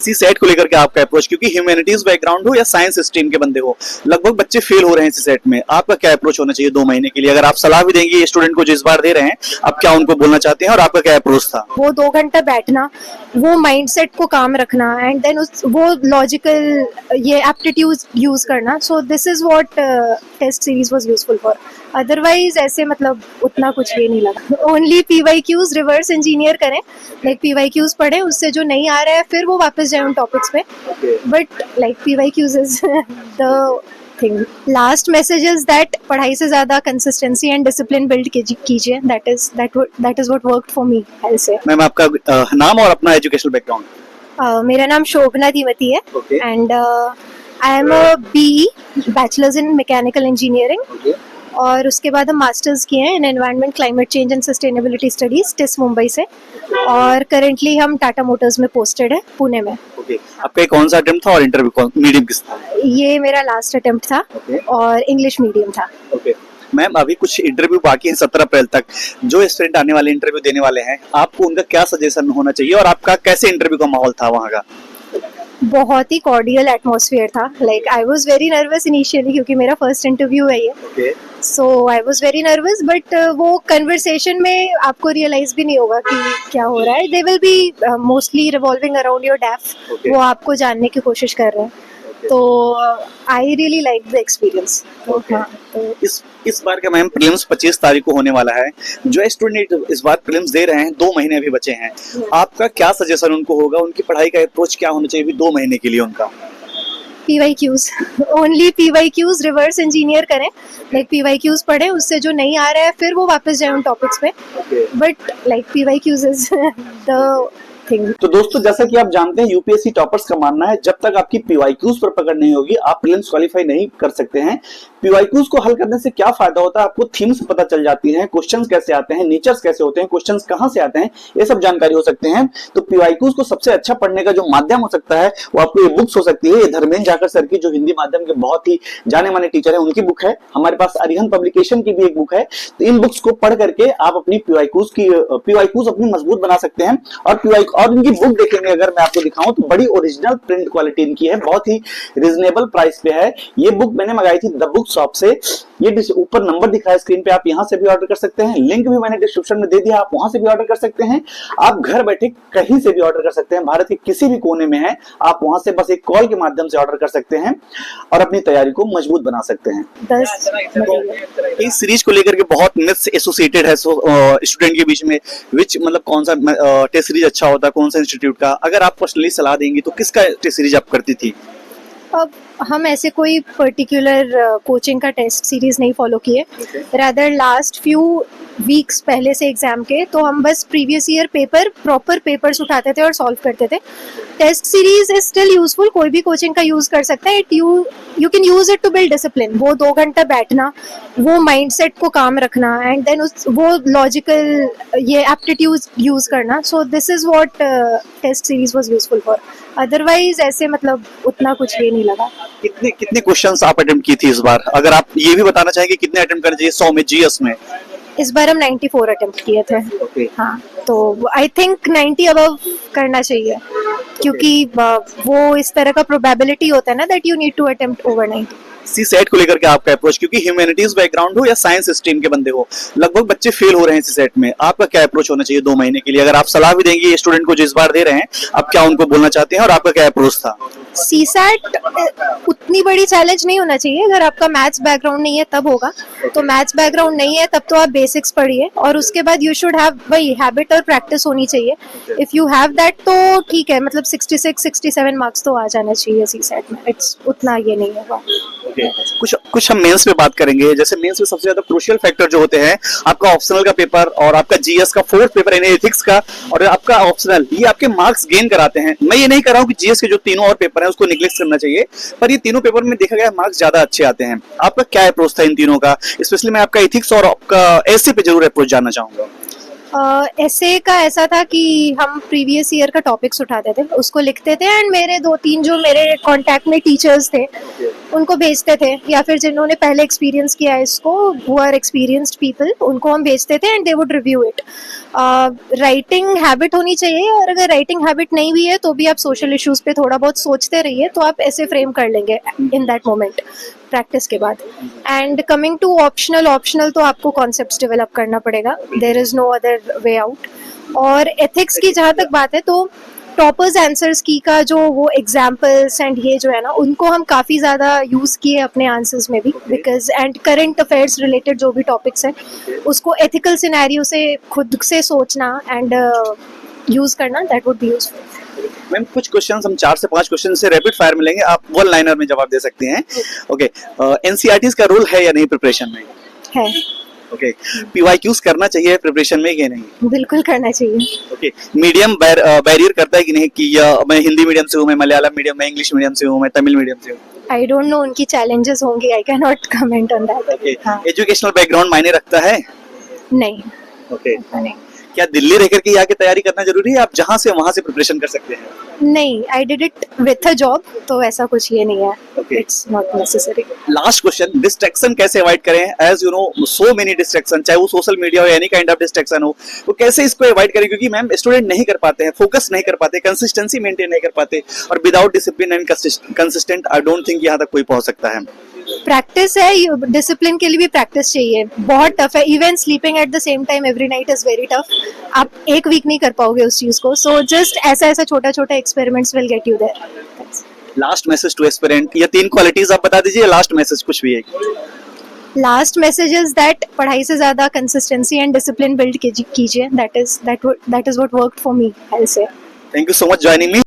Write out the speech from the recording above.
सी set को लेकर के आपका अप्रोच, क्योंकि ह्यूमैनिटीज बैकग्राउंड हो या साइंस स्ट्रीम के बंदे हो, लगभग बच्चे फेल हो रहे हैं सी सेट में। आपका क्या अप्रोच होना चाहिए 2 महीने के लिए? अगर आप सलाह भी देंगे स्टूडेंट को जो इस बार दे रहे हैं, आप क्या उनको बोलना चाहते हैं और आपका क्या अप्रोच था? वो 2 घंटा बैठना, वो माइंडसेट को काम रखना एंड देन उस वो लॉजिकल ये एप्टीट्यूड यूज करना। So this is what test series was useful for. Otherwise ऐसे मतलब उतना कुछ ये नहीं लगा। ओनली पीवाईक्यूज रिवर्स इंजीनियर करें, लाइक पीवाईक्यूज पढ़ें, उससे जो नहीं आ रहा है फिर वो वापस जाए उन टॉपिक्स पे। But like PYQs is the thing. Last message is that पढ़ाई से ज्यादा कंसिस्टेंसी एंड डिसिप्लिन बिल्ड कीजिए। That is what worked for me, I say. Ma'am, आपका नाम और अपना एजुकेशनल बैकग्राउंड? मेरा नाम शोभना धीमती है and I am a BE, bachelors in mechanical engineering, और उसके बाद हम मास्टर्स किए हैं in environment, climate change and sustainability studies TISS Mumbai से, और करेंटली हम टाटा मोटर्स में पोस्टेड है पुणे में। आपका कौन सा अटेम्प्ट था और इंटरव्यू मीडियम किस था? ये मेरा लास्ट अटेम्प्ट था और इंग्लिश मीडियम था। मैम, अभी कुछ इंटरव्यू बाकी है 17 अप्रैल तक। जो स्टूडेंट आने वाले इंटरव्यू देने वाले हैं, आपको उनका क्या सजेशन होना चाहिए और आपका कैसे इंटरव्यू का माहौल था वहाँ का? बहुत ही कॉर्डियल एटमॉस्फेयर था। Like I was very nervous initially, क्योंकि मेरा फर्स्ट इंटरव्यू है ये। So I was very nervous, but वो कन्वर्सेशन में आपको रियलाइज भी नहीं होगा कि क्या हो रहा है। They will be mostly revolving around your DAF. वो आपको जानने की कोशिश कर रहे हैं। तो I really like the experience. इस बार का मैम प्रीलिम्स 25 तारीख को होने वाला है। जो स्टूडेंट इस बार प्रीलिम्स दे रहे हैं, 2 महीने अभी बचे हैं, आपका क्या सजेशन उनको होगा? उनकी पढ़ाई का अप्रोच क्या होना चाहिए 2 महीने के लिए उनका? PYQs, only PYQs reverse engineer करें, लाइक पीवाईक्यूज पढ़ें, उससे जो नहीं आ रहा है फिर वो वापस जाए उन टॉपिक्स पे। But like PYQs is the thing. तो दोस्तों, जैसा कि आप जानते हैं, यूपीएससी टॉपर्स का मानना है जब तक आपकी पीवाईक्यूज पर पकड़ नहीं होगी, आप प्रीलिम्स क्वालिफाई नहीं कर सकते हैं। पीवाईक्यूज को हल करने से क्या फायदा होता है? आपको थीम्स पता चल जाती हैं, क्वेश्चंस कैसे आते हैं, नेचर्स कैसे होते हैं, क्वेश्चंस कहां से आते हैं, ये सब जानकारी हो सकते हैं। तो पीवाईक्यूज को सबसे अच्छा पढ़ने का जो माध्यम हो सकता है, वो आपको ये बुक्स हो सकती है। ये धर्मेंद्र जाकर सर की, जो हिंदी माध्यम के बहुत ही जाने माने टीचर है, उनकी बुक है। हमारे पास अरिहंत पब्लिकेशन की भी एक बुक है। तो इन बुक्स को पढ़ करके आप अपनी पीवाईक्यूज अपनी मजबूत बना सकते हैं। और इनकी बुक देखेंगे अगर मैं आपको दिखाऊं तो बड़ी ओरिजिनल प्रिंट क्वालिटी इनकी है, बहुत ही रिजनेबल प्राइस पे है। ये बुक मैंने मंगाई थी द बुक शॉप से। ये ऊपर नंबर दिख रहा है स्क्रीन पे, आप यहां से भी ऑर्डर कर सकते हैं। लिंक भी मैंने डिस्क्रिप्शन में दे दिया, आप वहां से भी ऑर्डर कर सकते हैं। आप घर बैठे कहीं से भी ऑर्डर कर सकते हैं, भारत के किसी भी कोने में है, आप वहां से बस एक कॉल के माध्यम से ऑर्डर कर सकते हैं और अपनी तैयारी को मजबूत बना सकते हैं। इस सीरीज को लेकर के बहुत मिथ्स एसोसिएटेड है स्टूडेंट के बीच में, विच मतलब कौन सा टेस्ट सीरीज अच्छा होता है, कौन सा इंस्टीट्यूट का? अगर आप पर्सनली सलाह देंगी तो किसका टेस्ट सीरीज आप करती थी? अब हम ऐसे कोई पर्टिकुलर कोचिंग का टेस्ट सीरीज नहीं फॉलो किए। रादर लास्ट फ्यू वीक्स पहले से एग्जाम के, तो हम बस प्रीवियस ईयर प्रॉपर पेपर्स उठाते थे और सॉल्व करते थे। Test series is still useful, कोई भी कोचिंग का यूज कर सकता है। You can use it to build discipline. वो 2 घंटा बैठना, वो माइंडसेट को काम रखना एंड देन वो लॉजिकल ये एप्टीट्यूड यूज करना। So this is what test series was useful for. Otherwise ऐसे मतलब उतना कुछ ये नहीं लगा। कितने क्वेश्चंस आप अटेम्प्ट की थी इस बार? अगर आप ये भी बताना चाहेंगे कितने अटेम्प्ट करने चाहिए 100 में जीएस में? इस बार हम 94 अटेम्प्ट किए थे। हाँ, तो आई थिंक 90 अबव करना चाहिए, क्योंकि वो इस तरह का प्रोबेबिलिटी होता है ना that you need to attempt over 90। CSAT को लेकर के आपका अप्रोच, क्योंकि ह्यूमैनिटीज बैकग्राउंड हो या साइंस स्ट्रीम के बंदे हो, लगभग बच्चे फेल हो रहे हैं सी सेट में। आपका क्या अप्रोच होना चाहिए 2 महीने के लिए? अगर आप सलाह भी देंगे स्टूडेंट को जो इस बार दे रहे हैं, आप क्या उनको बोलना चाहते हैं और आपका क्या अप्रोच था? सीसैट उतनी बड़ी चैलेंज नहीं होना चाहिए। अगर आपका मैथ्स बैकग्राउंड नहीं है तब होगा। तो मैथ्स बैकग्राउंड नहीं है तब तो आप बेसिक्स पढ़िए, और उसके बाद यू शुड हैव वही हैबिट और प्रैक्टिस होनी चाहिए। इफ यू हैव दैट तो ठीक है, मतलब 66-67 मार्क्स तो आ जाना चाहिए सीसैट में। इट्स उतना ये नहीं होगा। कुछ हम मेंस पे बात करेंगे। जैसे मेंस में सबसे ज्यादा क्रूशियल फैक्टर जो होते हैं, आपका ऑप्शनल का पेपर और आपका जीएस का 4th पेपर यानी एथिक्स का और आपका ऑप्शनल, ये आपके मार्क्स गेन कराते हैं। मैं ये नहीं कर रहा हूँ कि जीएस के जो तीनों और पेपर हैं उसको निग्लेक्ट करना चाहिए, पर ये तीनों पेपर में देखा गया मार्क्स ज्यादा अच्छे आते हैं। आपका क्या अप्रोच था इन तीनों का? स्पेशली मैं आपका एथिक्स और आपका एसे पे जरूर अप्रोच जानना चाहूंगा। ऐसे का ऐसा था कि हम प्रीवियस ईयर का टॉपिक्स उठाते थे, उसको लिखते थे, एंड मेरे 2-3 जो मेरे कांटेक्ट में टीचर्स थे उनको भेजते थे, या फिर जिन्होंने पहले एक्सपीरियंस किया है इसको, वो आर एक्सपीरियंस्ड पीपल, उनको हम भेजते थे and they would review it. Writing habit होनी चाहिए, और अगर राइटिंग हैबिट नहीं भी है तो भी आप सोशल इश्यूज पे थोड़ा बहुत सोचते रहिए, तो आप ऐसे फ्रेम कर लेंगे इन दैट मोमेंट प्रैक्टिस के बाद। एंड कमिंग टू ऑप्शनल तो आपको कॉन्सेप्ट्स डेवलप करना पड़ेगा, there is no other way out. और एथिक्स की जहाँ तक बात है, तो टॉपर्स आंसर्स की का जो वो एग्जाम्पल्स एंड ये जो है ना, उनको हम काफ़ी ज़्यादा यूज़ किए अपने आंसर्स में भी, because and current affairs related जो भी टॉपिक्स हैं उसको एथिकल सिनेरियो से खुद से सोचना एंड यूज़ करना, that would be useful. Ma'am कुछ क्वेश्चंस हम 4 से 5 क्वेश्चन से रैपिड फायर मिलेंगे, आप वन लाइनर में जवाब दे सकती हैं। ओके, एनसीईआरटीज का रोल है या नहीं प्रिपरेशन में? है, ओके, पीवाईक्यूज करना चाहिए प्रिपरेशन में कि नहीं? बिल्कुल करना चाहिए। ओके, मीडियम बैरियर करता है कि नहीं, कि मैं हिंदी मीडियम से हूँ, मैं मलयालम मीडियम, मैं इंग्लिश मीडियम से हूँ, मैं तमिल मीडियम से हूँ? आई डोंट नो, उनकी चैलेंजेस होंगी, I can not comment on that. Okay, educational background मायने रखता है? नहीं, ओके, नहीं, क्या दिल्ली रह करके यहाँ की तैयारी करना जरूरी है, आप जहाँ से वहाँ से प्रिपरेशन कर सकते हैं? नहीं, I did it with a job, तो ऐसा कुछ ये नहीं है, Okay. It's not necessary. Last question, distraction कैसे अवॉइड करें? As you know so many distraction, चाहे वो सोशल मीडिया हो, एनी काइंड ऑफ डिस्ट्रैक्शन हो, तो कैसे इसको अवॉइड करें? क्योंकि मैम स्टूडेंट नहीं कर पाते हैं, फोकस नहीं कर पाते, कंसिस्टेंसी मेंटेन नहीं कर पाते, और without discipline and consistent I don't think यहाँ तक कोई पहुंच सकता है। प्रैक्टिस है, डिसिप्लिन के लिए भी प्रैक्टिस चाहिए, बहुत टफ है। Even sleeping at the same time every night is very tough, आप एक वीक नहीं कर पाओगे उस चीज को। सो जस्ट ऐसा छोटा छोटा experiments will get you there. Last message to aspirant, ये 3 क्वालिटीज आप बता दीजिए, लास्ट मैसेज कुछ भी है। लास्ट मैसेज इज दैट पढ़ाई से ज्यादा कंसिस्टेंसी एंड डिसिप्लिन बिल्ड कीजिए, that is what worked for me, I say. Thank you so much joining me.